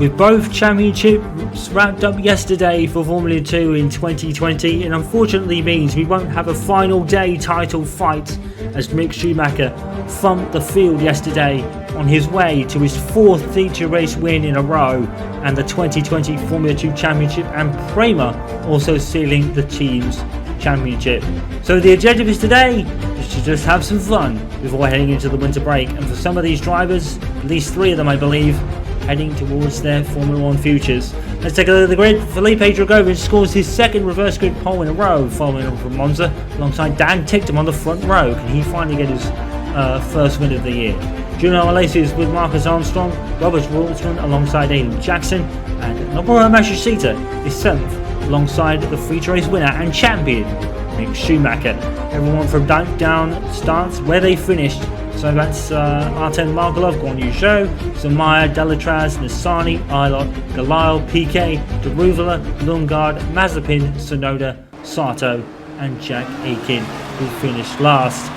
With both championships wrapped up yesterday for Formula 2 in 2020, it unfortunately means we won't have a final day title fight as Mick Schumacher thumped the field yesterday on his way to his 4th feature race win in a row and the 2020 Formula 2 Championship, and Prema also sealing the team's championship. So the objective is today is to just have some fun before heading into the winter break, and for some of these drivers, at least 3 of them I believe, heading towards their Formula 1 futures. Let's take a look at the grid. Felipe Drugovich scores his 2nd reverse grid pole in a row, following on from Monza, alongside Dan Ticktum on the front row. Can he finally get his first win of the year? Juno Alesi is with Marcus Armstrong, Robert Shwartzman alongside Aiden Jackson, and Nobuo Matsushita is 7th alongside the feature race winner and champion Mick Schumacher. Everyone from down starts where they finished. So that's Artem Markelov, Guan Yu Zhou, Zamaya, Delatraz, Nissani, Ilott, Galil, Piquet, Deruvula, Lundgaard, Mazepin, Tsunoda, Sato, and Jack Aitken, who finished last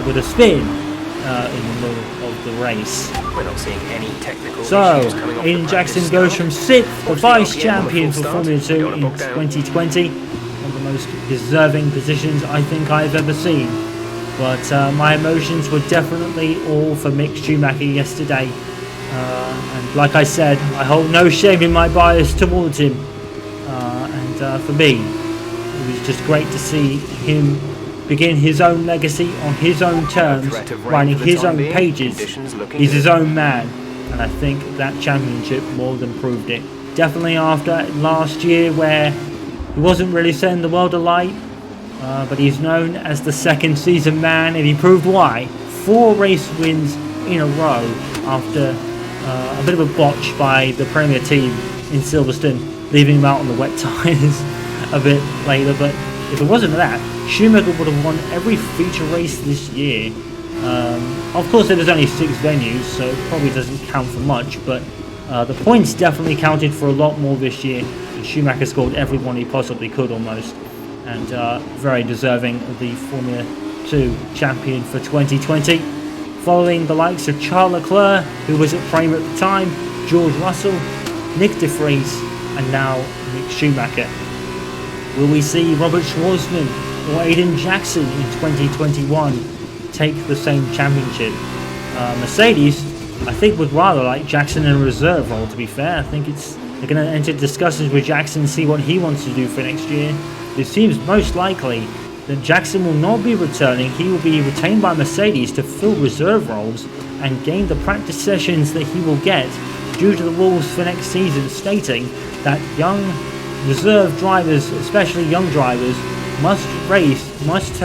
with a spin in the middle of the race. We're not seeing any technical so, issues coming off Aiden Jackson goes from 6th, the vice champion for Formula 2 in 2020. One of the most deserving positions I think I've ever seen. But my emotions were definitely all for Mick Schumacher yesterday. And like I said, I hold no shame in my bias towards him. And for me, it was just great to see him begin his own legacy on his own terms, writing his own pages. He's his own man. And I think that championship more than proved it. Definitely after last year where he wasn't really setting the world alight. But he's known as the second season man, and he proved why. 4 race wins in a row after a bit of a botch by the Premier team in Silverstone, leaving him out on the wet tyres a bit later. But if it wasn't for that, Schumacher would have won every feature race this year. Of course, there was only 6 venues, so it probably doesn't count for much, but the points definitely counted for a lot more this year. And Schumacher scored every one he possibly could almost. And very deserving of the Formula 2 champion for 2020. Following the likes of Charles Leclerc, who was at Prema at the time, George Russell, Nick de Vries, and now Mick Schumacher. Will we see Robert Shwartzman or Aiden Jackson in 2021 take the same championship? Mercedes, I think, would rather like Jackson in a reserve role, to be fair. I think they're going to enter discussions with Jackson and see what he wants to do for next year. It seems most likely that Jackson will not be returning. He will be retained by Mercedes to fill reserve roles and gain the practice sessions that he will get due to the rules for next season, stating that young reserve drivers, especially young drivers, must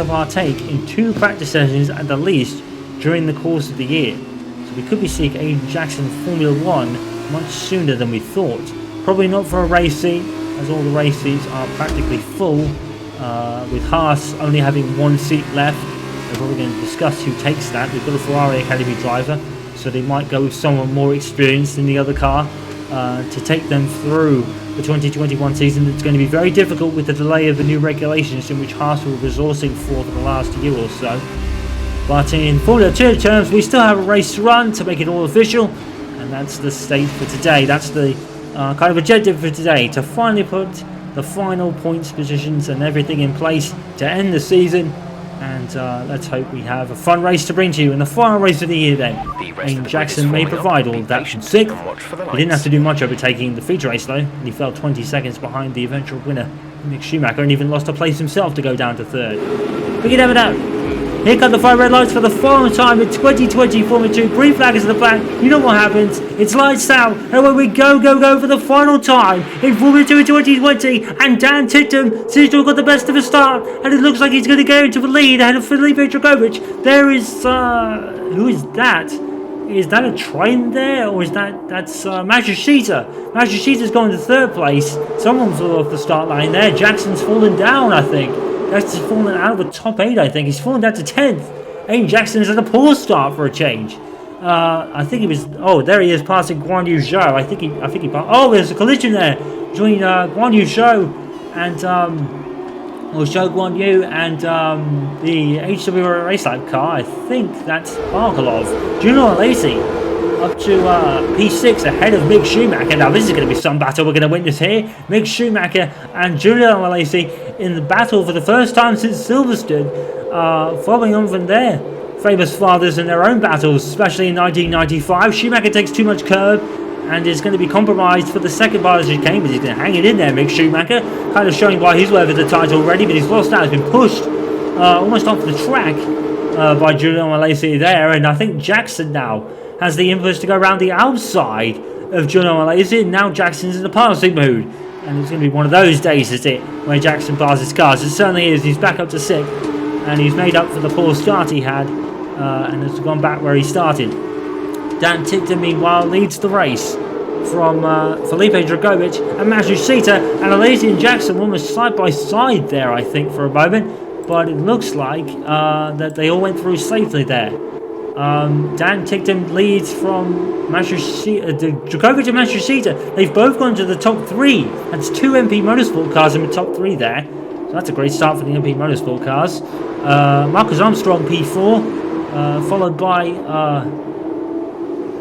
partake in 2 practice sessions at the least during the course of the year. So we could be seeing Aiden Jackson Formula 1 much sooner than we thought. Probably not for a race seat, as all the race seats are practically full, with Haas only having 1 seat left. We're probably going to discuss who takes that. We've got a Ferrari Academy driver, so they might go with someone more experienced in the other car to take them through the 2021 season. It's going to be very difficult with the delay of the new regulations in which Haas were resourcing for the last year or so. But in Formula 2 terms, we still have a race to run to make it all official, and that's the state for today. That's the kind of objective for today, to finally put the final points positions and everything in place to end the season. And let's hope we have a fun race to bring to you in the final race of the year then. Aiden Jackson may provide all of that from 6th. He didn't have to do much overtaking the feature race though, and he fell 20 seconds behind the eventual winner, Mick Schumacher, and even lost a place himself to go down to 3rd. But you never know. Here come the 5 red lights for the final time in 2020 Formula 2. Green flag is in the back. You know what happens. It's lights out. And when we go for the final time in Formula 2 in 2020. And Dan Ticktum seems to have got the best of a start. And it looks like he's going to go into the lead ahead of Felipe Drugovich. There is... who is that? Is that a train there? Or is that's Matsushita? Matsushita's going to 3rd place. Someone flew off the start line there. Jackson's fallen down, I think. That's fallen out of the top 8, I think. He's fallen down to 10th. Aiden Jackson is at a poor start for a change. I think he was... Oh, there he is passing Guan Yu Zhou. I think he passed... Oh, there's a collision there between Guan Yu Zhou and... or Zhou Guan Yu and the HW Race Lab car. I think that's Markelov. Juno Alesi up to P6 ahead of Mick Schumacher. Now this is going to be some battle we're going to witness here. Mick Schumacher and Julian Alesi in the battle for the first time since Silverstone, following on from their famous fathers in their own battles, especially in 1995. Schumacher takes too much curb and is going to be compromised for the second part of the chicane, but he's going to hang it in there, Mick Schumacher, kind of showing why he's worthy of the title already, but he's lost out. He's been pushed almost off the track by Julian Alesi there, and I think Jackson now has the impulse to go around the outside of Julian Alesi, and now Jackson's in the passing mood, and it's going to be one of those days, is it, where Jackson passes cars. It certainly is. He's back up to 6th, and he's made up for the poor start he had, and has gone back where he started. Dan Tickton, meanwhile, leads the race from Felipe Dragovic and Matsushita, and Alesi and Jackson almost side by side there, I think, for a moment, but it looks like that they all went through safely there. Dan Tickton leads from Matsushita, Dragovic and Matsushita. They've both gone to the top 3. That's 2 MP Motorsport cars in the top 3 there, so that's a great start for the MP Motorsport cars. Marcus Armstrong P4, followed by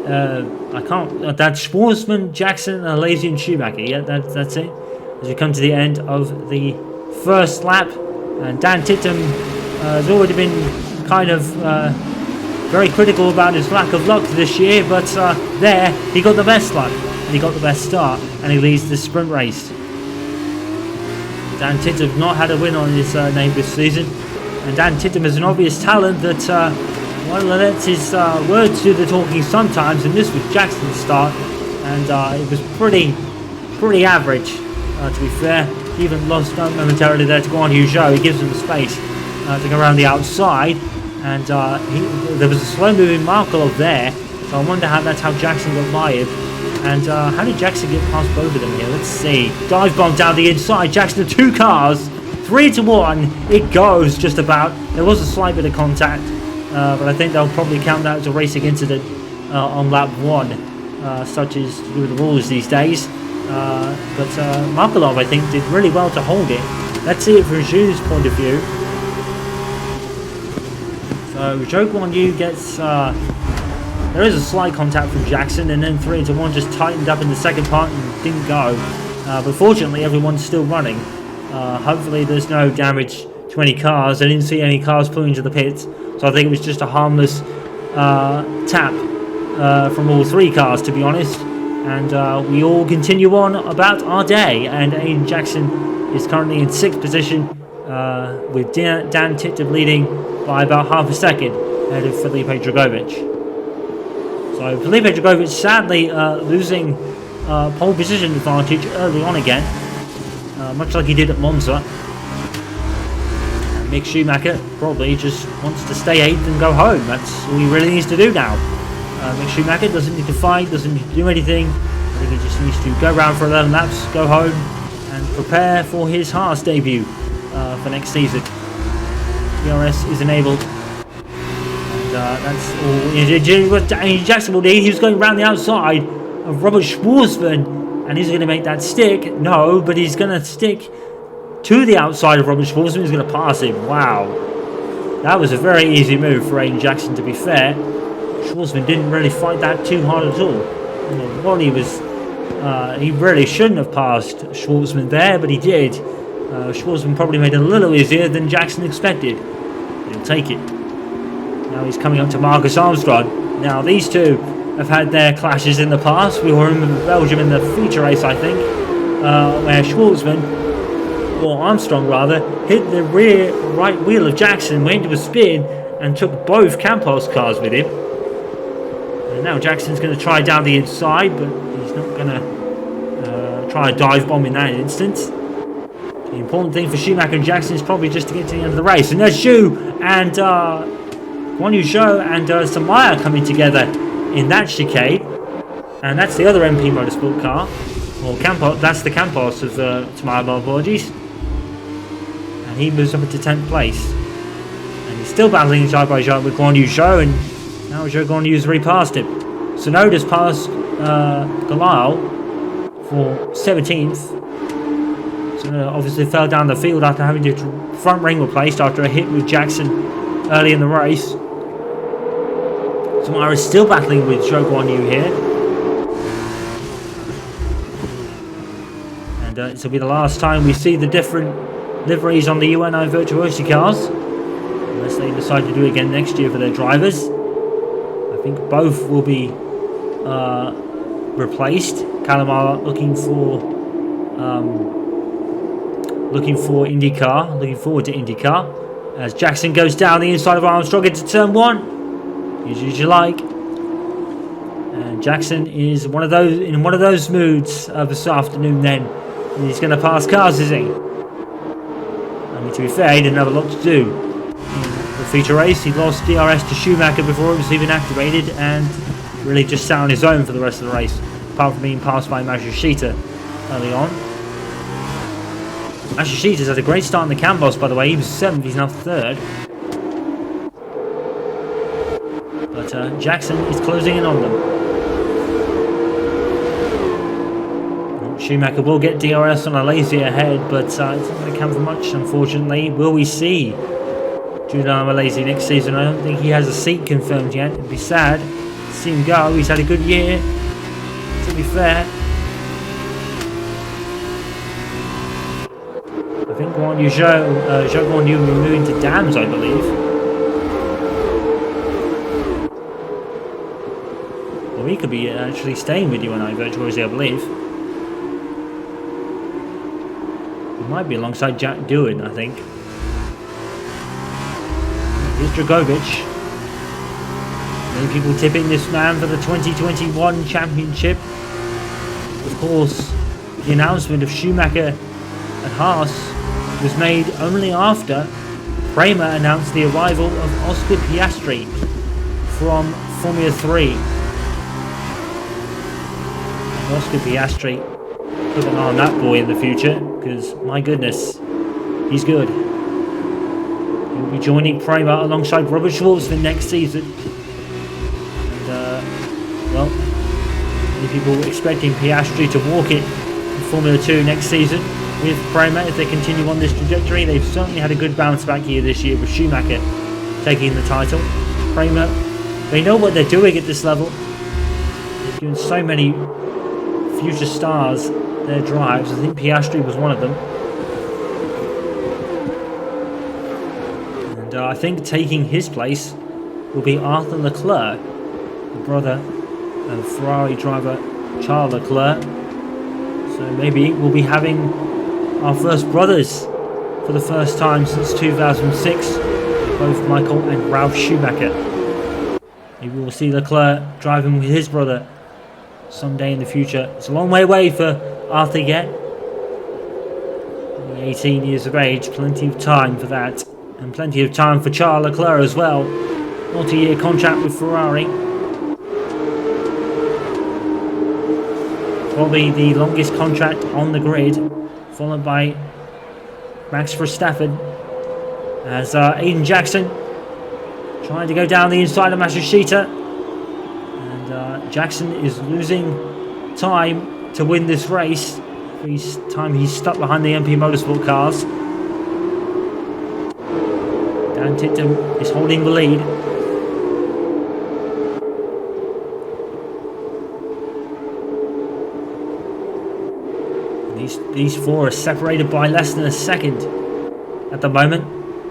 that's Schwarzman, Jackson, Alesi and Schumacher. Yeah, that's it. As we come to the end of the first lap, and Dan Tickton has already been kind of very critical about his lack of luck this year, but there he got the best luck and he got the best start, and he leads the sprint race. Dan Tickton has not had a win on his name this season, and Dan Tickton is an obvious talent that well, lets his words do the talking sometimes, and this was Jackson's start, and it was pretty average, to be fair. He even lost momentarily there to Guan Yu Zhou. He gives him the space to go around the outside, and there was a slow-moving Markov there, so I wonder how that's how Jackson got by him. And how did Jackson get past both of them here? Let's see. Dive bomb down the inside. Jackson 2 cars, 3-1. It goes just about. There was a slight bit of contact. But I think they'll probably count that as a racing incident on lap 1, such as to do with the rules these days. But Markelov, I think, did really well to hold it. Let's see it from Zhu's point of view. So Zhou Guanyu gets... there is a slight contact from Jackson, and then 3-1 just tightened up in the second part and didn't go. But fortunately, everyone's still running. Hopefully there's no damage to any cars. I didn't see any cars pulling to the pits. So I think it was just a harmless tap from all 3 cars, to be honest. And we all continue on about our day. And Aiden Jackson is currently in 6th position, with Dan Tickton leading by about half a second ahead of Felipe Dragovic. So Felipe Dragovic sadly losing pole position advantage early on again, much like he did at Monza. Mick Schumacher probably just wants to stay 8th and go home. That's all he really needs to do now. Mick Schumacher doesn't need to fight, doesn't need to do anything. I think he just needs to go around for 11 laps, go home, and prepare for his Haas debut for next season. DRS is enabled. And that's all Aiden Jackson will need. He was going around the outside of Robert Schwarzman, and he's going to make that stick. No, but he's going to stick to the outside of Robert Schwarzman. He's going to pass him. Wow. That was a very easy move for Aiden Jackson, to be fair. Schwarzman didn't really fight that too hard at all. Well, he really shouldn't have passed Schwarzman there, but he did. Schwarzman probably made it a little easier than Jackson expected. He'll take it. Now he's coming up to Marcus Armstrong. Now these two have had their clashes in the past. We were in Belgium in the feature race, I think, where Schwarzman, or Armstrong rather, hit the rear right wheel of Jackson, went into a spin and took both Campos cars with him. And now Jackson's going to try down the inside, but he's not going to try a dive bomb in that instance. The important thing for Schumacher and Jackson is probably just to get to the end of the race. And there's Zhu and Guan Yu Zhou and Samaya coming together in that chicane. And that's the other MP Motorsport car. Or Campos, that's the Campos of Samaya, my apologies. And he moves up into 10th place. And he's still battling side by side with Guan Yu Zhou, and now Zhou Guan Yu's repassed him. Tsunoda's passed Galal for 17th. Tsunoda obviously fell down the field after having the front ring replaced after a hit with Jackson early in the race. Szafnauer is still battling with Zhou Guanyu here. And this will be the last time we see the different liveries on the UNI Virtuosi cars. Unless they decide to do it again next year for their drivers. I think both will be replaced. Callum Ilott looking IndyCar, looking forward to IndyCar. As Jackson goes down the inside of Armstrong into turn 1. Use as you like. And Jackson is in one of those moods this afternoon then. And he's going to pass cars, is he? I mean, to be fair, he didn't have a lot to do. In the feature race, he lost DRS to Schumacher before it was even activated and really just sat on his own for the rest of the race, apart from being passed by Matsushita early on. Matsushita's had a great start in the Campos, by the way. He was 7th, he's now 3rd. But Jackson is closing in on them. Schumacher will get DRS on a lazy ahead, but it's not going to count for much, unfortunately. Will we see Giuliano Malaysia next season? I don't think he has a seat confirmed yet. It'd be sad to see him go. He's had a good year, to be fair. I think Zhou Guanyu will be moving to Dams, I believe. Or he could be actually staying with UNI Virtuosi, I believe. Might be alongside Jack Doohan, I think. Here's Dragovic. Many people tipping this man for the 2021 championship. Of course, the announcement of Schumacher at Haas was made only after Prema announced the arrival of Oscar Piastri from Formula 3. And Oscar Piastri, keep an eye on that boy in the future, because my goodness, he's good. He'll be joining Prema alongside Robert Shwartzman next season. And, well, many people were expecting Piastri to walk it in Formula 2 next season with Prema if they continue on this trajectory. They've certainly had a good bounce back year this year with Schumacher taking the title. Prema, they know what they're doing at this level. They've given so many future stars their drives. I think Piastri was one of them. And I think taking his place will be Arthur Leclerc, the brother of Ferrari driver Charles Leclerc. So maybe we'll be having our first brothers for the first time since 2006, both Michael and Ralf Schumacher. Maybe we'll see Leclerc driving with his brother someday in the future. It's a long way away for Arthur yet. Only 18 years of age, plenty of time for that. And plenty of time for Charles Leclerc as well. Multi-year contract with Ferrari. Probably the longest contract on the grid, followed by Max Verstappen. As Aiden Jackson trying to go down the inside of Matsushita. And Jackson is losing time to win this race. This time he's stuck behind the MP Motorsport cars. Dan Titton is holding the lead. These four are separated by less than a second at the moment.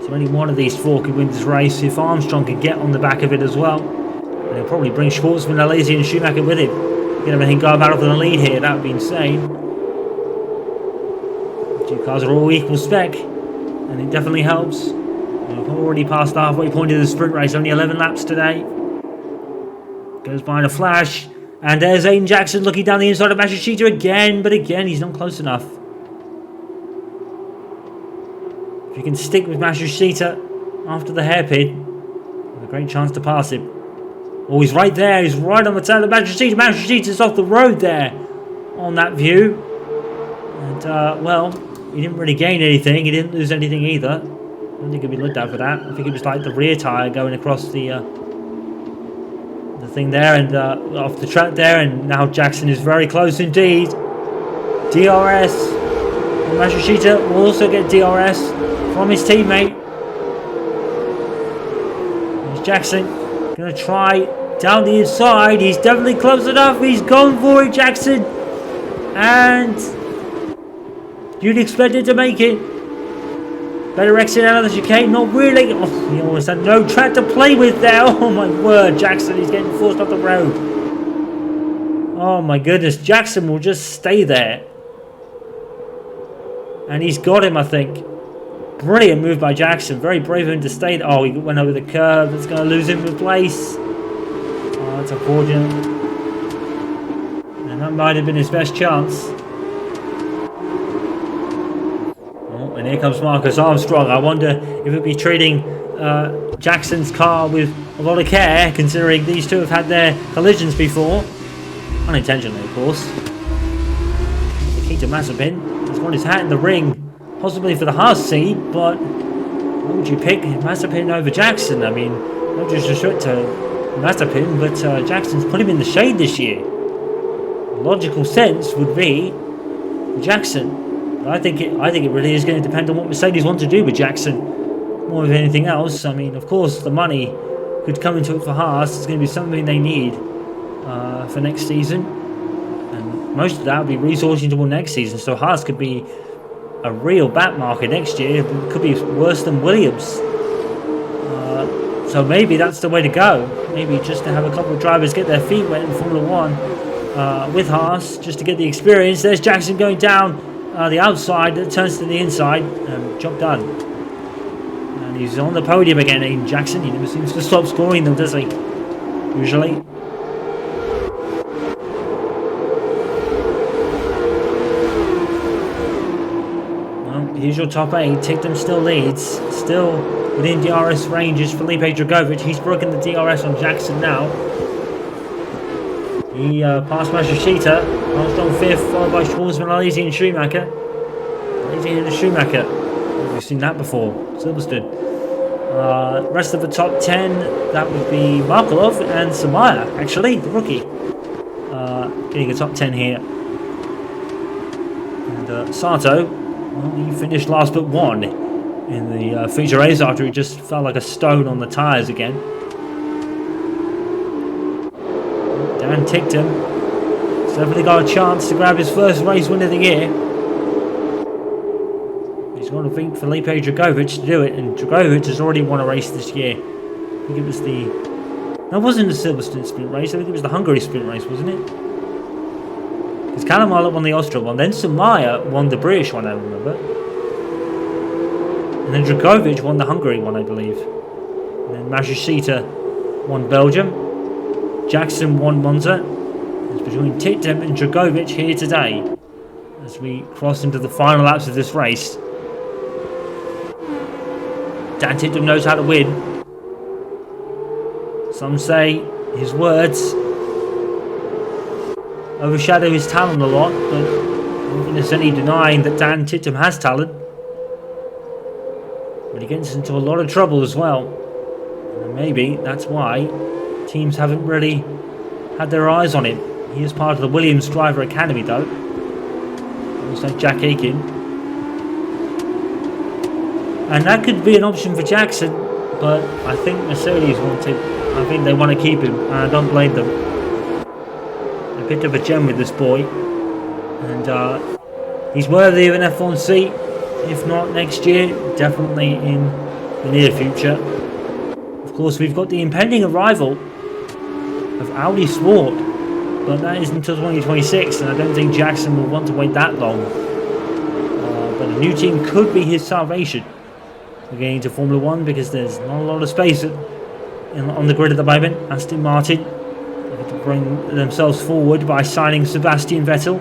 So only one of these four could win this race. If Armstrong could get on the back of it as well, and he'll probably bring Shwartzman, Alesi and Schumacher with him. Get everything going battle for the lead here. That would be insane. The two cars are all equal spec, and it definitely helps. We've already passed the halfway point of the sprint race. Only 11 laps today. Goes by in a flash. And there's Aiden Jackson looking down the inside of Matsushita again, but again he's not close enough. If you can stick with Matsushita after the hairpin, a great chance to pass him. Oh, he's right there. He's right on the tail of Matsushita. Matsushita's off the road there on that view. And, well, he didn't really gain anything. He didn't lose anything either. I don't think he'll be looked at for that. I think it was like the rear tyre going across the thing there and off the track there. And now Jackson is very close indeed. DRS. And Matsushita will also get DRS from his teammate. There's Jackson going to try down the inside. He's definitely close enough. He's gone for it, Jackson. And you'd expect it to make it. Better exit out of the chicane. Not really. Oh, he almost had no track to play with there. Oh my word, Jackson. He's getting forced off the road. Oh my goodness. Jackson will just stay there. And he's got him, I think. Brilliant move by Jackson. Very brave of him to stay there. Oh, he went over the curb. It's going to lose him in place. Oh, that's unfortunate. And that might have been his best chance. Oh, and here comes Marcus Armstrong. I wonder if he'll be treating Jackson's car with a lot of care, considering these two have had their collisions before. Unintentionally, of course. The key to Mazepin. He's got his hat in the ring, possibly for the Haas seat, but what would you pick? Mazepin over Jackson? I mean, not just disrespect to Mazepin, but Jackson's put him in the shade this year. Logical sense would be Jackson. But I think it really is going to depend on what Mercedes want to do with Jackson more than anything else. I mean, of course, the money could come into it for Haas. It's going to be something they need for next season. Most of that will be resourcing toward next season, so Haas could be a real bat market next year. It could be worse than Williams. So maybe that's the way to go. Maybe just to have a couple of drivers get their feet wet in Formula 1 with Haas, just to get the experience. There's Jackson going down the outside, that turns to the inside, job done. And he's on the podium again, Aiden Jackson. He never seems to stop scoring them, does he? Usually. Here's your top 8. Tictum still leads. Still within DRS ranges. Felipe Dragovic. He's broken the DRS on Jackson now. He passed Mashishita. Armstrong 5th, followed by Shwartzman, Alesi and Schumacher. Alesi and Schumacher. We've seen that before. Silverstone. Rest of the top 10, that would be Markelov and Samaya, actually, the rookie. Getting a top 10 here. And Sato. Well, he finished last but one in the feature race after he just felt like a stone on the tyres again. Dan Tickton. He's definitely got a chance to grab his first race win of the year. He's going to beat Felipe Dragovic to do it, and Dragovic has already won a race this year. I think it was the... No, it wasn't the Silverstone sprint race. I think it was the Hungary sprint race, wasn't it? Because Callum Ilott won the Austria one, then Samaya won the British one, I remember. And then Dragovic won the Hungary one, I believe. And then Mashishita won Belgium. Jackson won Monza. It's between Ticktum and Dragovic here today as we cross into the final laps of this race. Dan Ticktum knows how to win. Some say his words overshadow his talent a lot, but I don't think there's any denying that Dan Ticktum has talent. But he gets into a lot of trouble as well. And maybe that's why teams haven't really had their eyes on him. He is part of the Williams Driver Academy though. Also Jack Aiken. And that could be an option for Jackson, but I think Mercedes want to. I think they want to keep him, and I don't blame them. A bit of a gem with this boy, and he's worthy of an F1 seat. If not next year, definitely in the near future. Of course, we've got the impending arrival of Audi Sport, but that isn't until 2026, and I don't think Jackson will want to wait that long. But a new team could be his salvation for getting into Formula 1, because there's not a lot of space on the grid at the moment. Aston Martin have to bring themselves forward by signing Sebastian Vettel.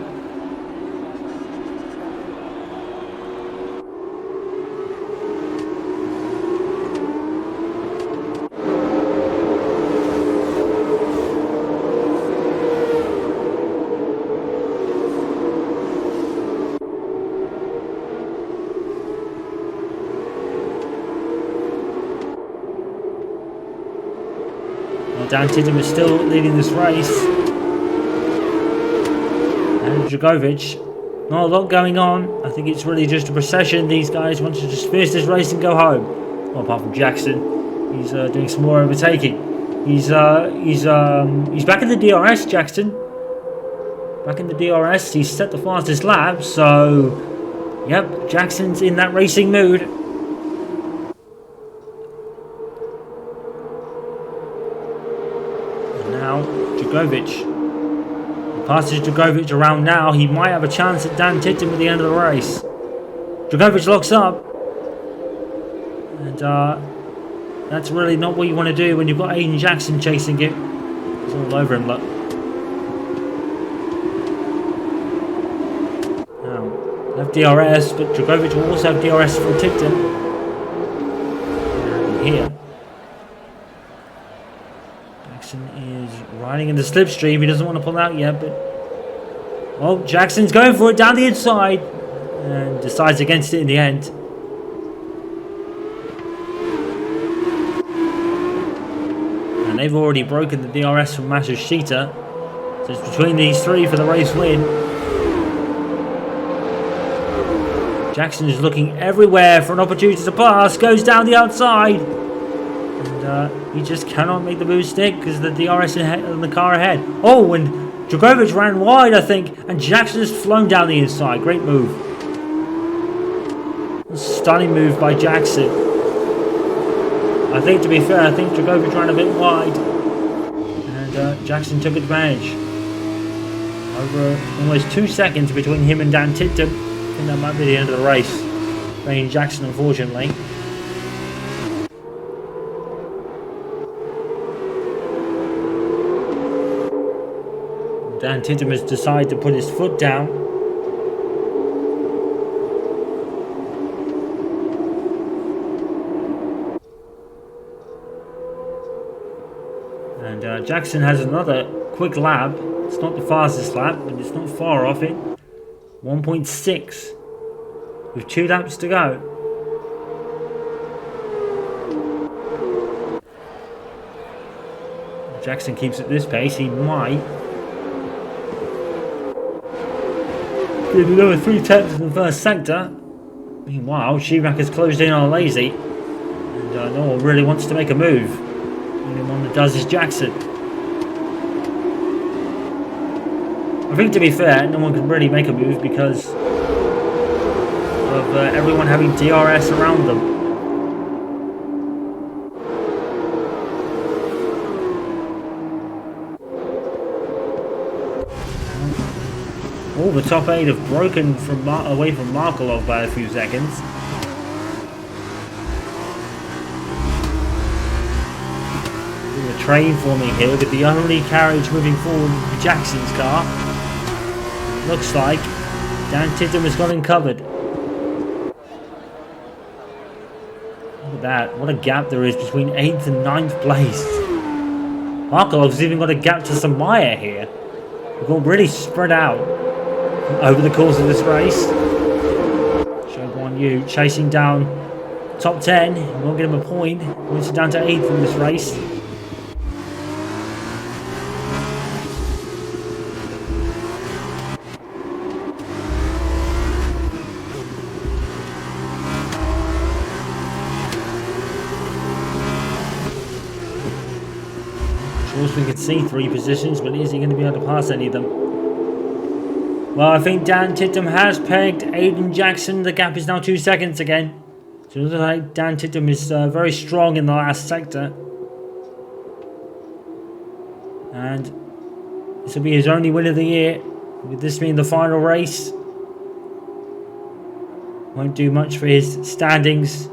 Dan Ticktum is still leading this race. And Dragovic, not a lot going on. I think it's really just a procession. These guys want to just finish this race and go home. Well, apart from Jackson, he's doing some more overtaking. He's back in the DRS, Jackson. Back in the DRS. He's set the fastest lap, so yep, Jackson's in that racing mood. And now Djokovic. Passes Djokovic around now. He might have a chance at Dan Titton at the end of the race. Djokovic locks up. And that's really not what you want to do when you've got Aiden Jackson chasing you. He's all over him, look. Now, have DRS, but Djokovic will also have DRS for Titton. And here. Jackson is riding in the slipstream. He doesn't want to pull out yet, but well, Jackson's going for it down the inside and decides against it in the end. And they've already broken the DRS from Matsushita, so it's between these three for the race win. Jackson is looking everywhere for an opportunity to pass, goes down the outside. He just cannot make the move stick because of the DRS in the car ahead. Oh, and Djokovic ran wide, I think, and Jackson has flown down the inside. Great move. Stunning move by Jackson. I think, to be fair, I think Djokovic ran a bit wide, and Jackson took advantage. Over almost 2 seconds between him and Dan Titton. I think that might be the end of the race. Aiden Jackson, unfortunately. Dan Titton has decided to put his foot down. And Jackson has another quick lap. It's not the fastest lap, but it's not far off it. 1.6 with 2 laps to go. If Jackson keeps at this pace, he might get another 3 tenths in the first sector. Meanwhile, Sheerak has closed in on Lazy, and no one really wants to make a move. The only one that does is Jackson. I think, to be fair, no one can really make a move because of everyone having DRS around them. All the top 8 have broken from away from Markelov by a few seconds. Doing a train forming here with the only carriage moving forward with Jackson's car. Looks like Dan Titton has got him covered. Look at that. What a gap there is between 8th and 9th place. Markelov's even got a gap to Samaya here. We've got really spread out over the course of this race. Showguan Yu chasing down top 10. We won't get him a point. Points down to 8th in this race. Of course, we could see 3 positions, but is he going to be able to pass any of them? Well, I think Dan Titton has pegged Aiden Jackson. The gap is now 2 seconds again. So it looks like Dan Titton is very strong in the last sector. And this will be his only win of the year. With this being the final race. Won't do much for his standings.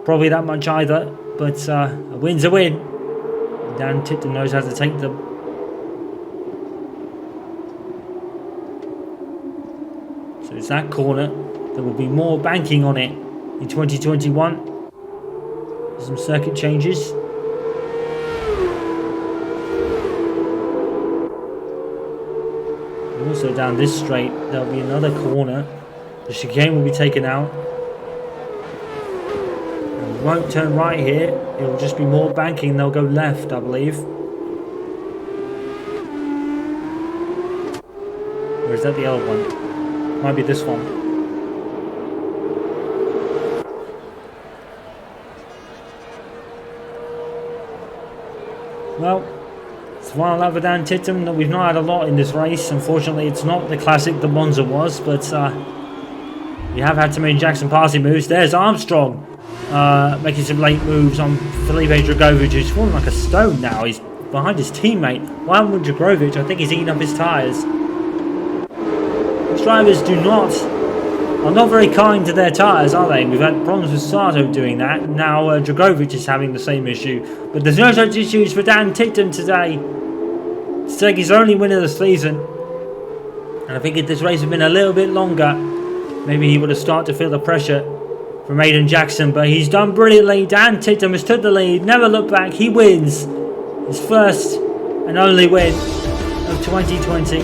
Probably that much either. But a win's a win. Dan Titton knows how to take them. So it's that corner. There will be more banking on it in 2021. Some circuit changes. And also down this straight, there'll be another corner. The chicane will be taken out. And we won't turn right here. It will just be more banking. They'll go left, I believe. Or is that the other one? Might be this one. Well, it's the final lap of Dan Tittum. That we've not had a lot in this race. Unfortunately, it's not the classic the Monza was, but we have had some Aiden Jackson passing moves. There's Armstrong making some late moves on Felipe Dragovic, who's falling like a stone now. He's behind his teammate. Why haven't Dragovic? I think he's eating up his tyres. These drivers are not very kind to their tyres, are they? We've had problems with Sato doing that. Now Dragovic is having the same issue. But there's no such issues for Dan Tittum today. To take his only win of the season. And I think if this race had been a little bit longer, maybe he would have started to feel the pressure from Aiden Jackson. But he's done brilliantly. Dan Tittum has took the lead, never looked back. He wins his first and only win of 2020.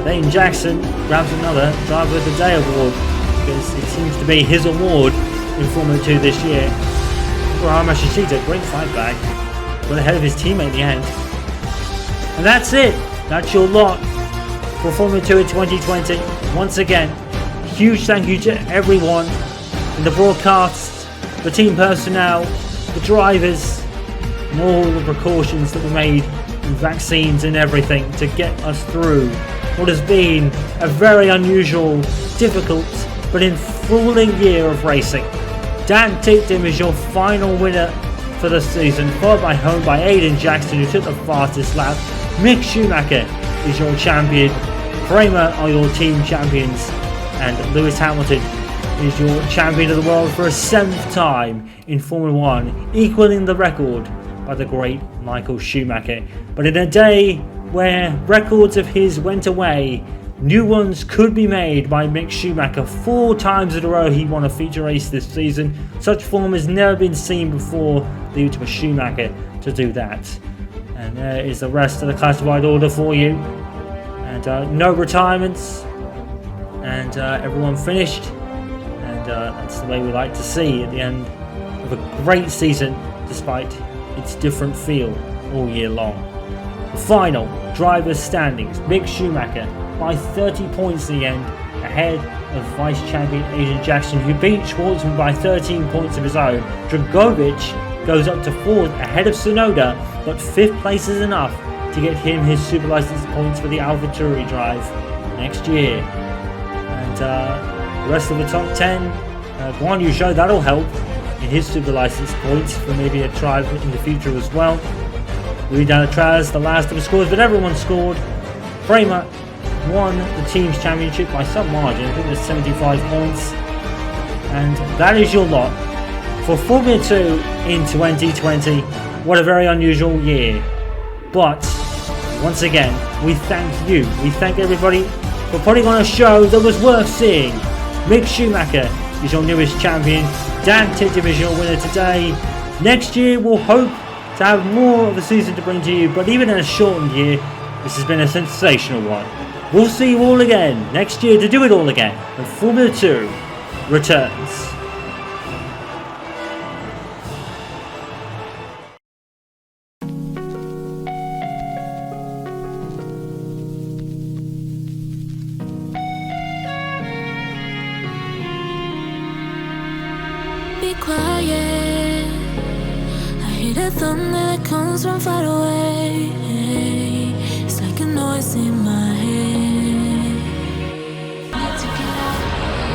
Aiden Jackson grabs another Driver of the Day award, because it seems to be his award in Formula 2 this year. Well, Yamashita, great fight back, got ahead of his teammate in the end. And that's it. That's your lot for Formula 2 in 2020. Once again, huge thank you to everyone in the broadcasts, the team personnel, the drivers, and all the precautions that were made, and vaccines and everything to get us through what has been a very unusual, difficult, but enthralling year of racing. Dan Tittum is your final winner for the season, followed by Aiden Jackson, who took the fastest lap. Mick Schumacher is your champion. Kramer are your team champions, and Lewis Hamilton is your champion of the world for a 7th time in Formula 1, equaling the record by the great Michael Schumacher. But in a day where records of his went away, new ones could be made by Mick Schumacher. 4 times in a row he won a feature race this season. Such form has never been seen before, due to a Schumacher to do that. And there is the rest of the classified order for you. And no retirements. And everyone finished. And that's the way we like to see at the end of a great season, despite its different feel all year long. The final drivers' standings: Mick Schumacher by 30 points in the end, ahead of vice champion Aiden Jackson, who beat Shwartzman by 13 points of his own. Dragovic goes up to 4th ahead of Tsunoda, but 5th place is enough to get him his super license points for the AlphaTauri drive next year. And the rest of the top 10, Guan Yu Zhou, that'll help in his super license points for maybe a drive in the future as well. Louis Dalatraz, the last of the scores, but everyone scored. Kramer won the team's championship by some margin. I think there's 75 points. And that is your lot for Formula 2 in 2020. What a very unusual year. But once again, we thank you. We thank everybody for putting on a show that was worth seeing. Mick Schumacher is your newest champion. Dan Tittum is your winner today. Next year we'll hope to have more of the season to bring to you, but even in a shortened year, this has been a sensational one. We'll see you all again next year to do it all again when Formula 2 returns. Be quiet. I hear the thunder that comes from far away. It's like a noise in my head.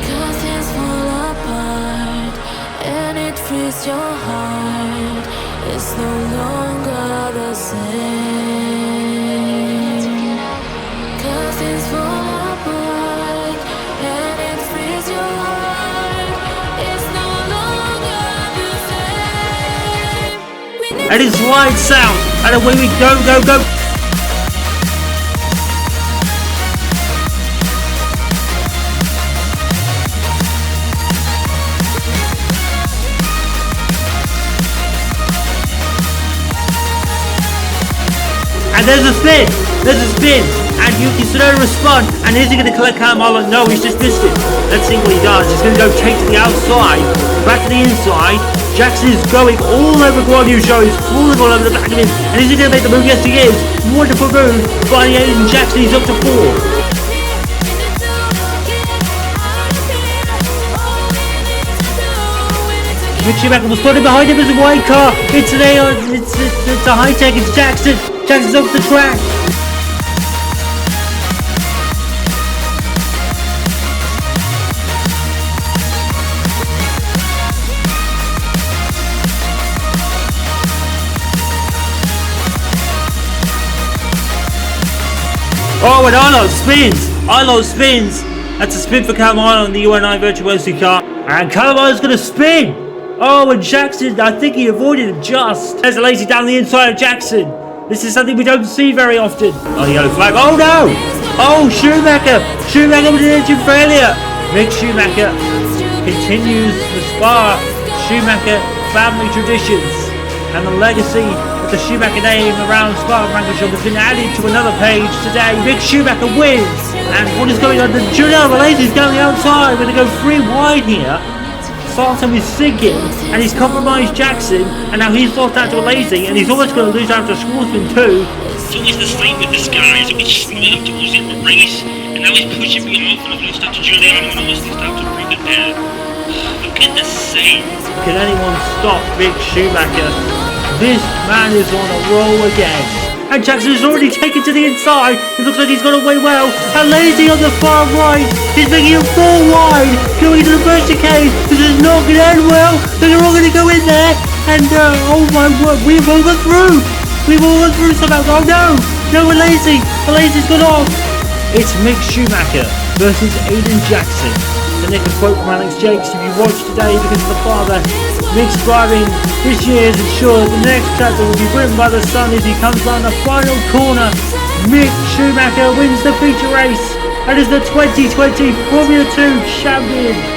Curtains fall apart and it frees your heart. It's no longer the same. Curtains fall apart and it frees your heart. It's no longer the same. And it's wide sound, and away we go, go, go. And there's a spin, and Yuki Tsunoda respond, and is he going to collect Callum Ilott? No, he's just missed it. Let's see what he does. He's going to go take to the outside, back to the inside. Jackson is going all over Guan Yu Zhou. He's falling all over the back of him, and is he going to make the move? Yes, he is. Wonderful move by Aiden Jackson. He's up to 4. Mick Schumacher was spotted behind him as a white car. It's a Hitech. It's Jackson. Jackson's off the track. Oh, and Ilott spins! Ilott spins! That's a spin for Callum Ilott on the UNI Virtuosi car. And Callum Ilott's going to spin! Oh, and Jackson, I think he avoided him just. There's a lazy down the inside of Jackson. This is something we don't see very often. Oh, the yellow flag. Oh, no! Oh, Schumacher! Schumacher with an engine failure! Mick Schumacher continues the Spa Schumacher family traditions. And the legacy of the Schumacher name around Spa-Francorchamps has been added to another page today. Mick Schumacher wins. And what is going on? The Julian Malaysia is down the outside. We're going to go 3 wide here. Sarton is sinking, and he's compromised Jackson, and now he's forced out to a lazy, and he's almost going to lose out to Schwartzman too. It's always the same with this guy. He's a bit slow towards the end of the race, and now he's pushing me off, and I've lost out to Giuliano, and I've lost out to bring it down. Look at the same. Can anyone stop Mick Schumacher? This man is on a roll again. And Jackson has already taken to the inside. It looks like he's got away well. And lazy on the far right. He's making him 4 wide. Going into the first chicane. This is not going to end well. They're all going to go in there. And oh my word, we've all gone through. We've all gone through somehow. Oh no. No, we're lazy. The lazy's gone off. It's Mick Schumacher versus Aiden Jackson. The nick of quote from Alex Jakes. If you watched today because of the father, Mick's driving this year has ensured the next chapter will be written by the son as he comes down the final corner. Mick Schumacher wins the feature race and is the 2020 Formula 2 champion.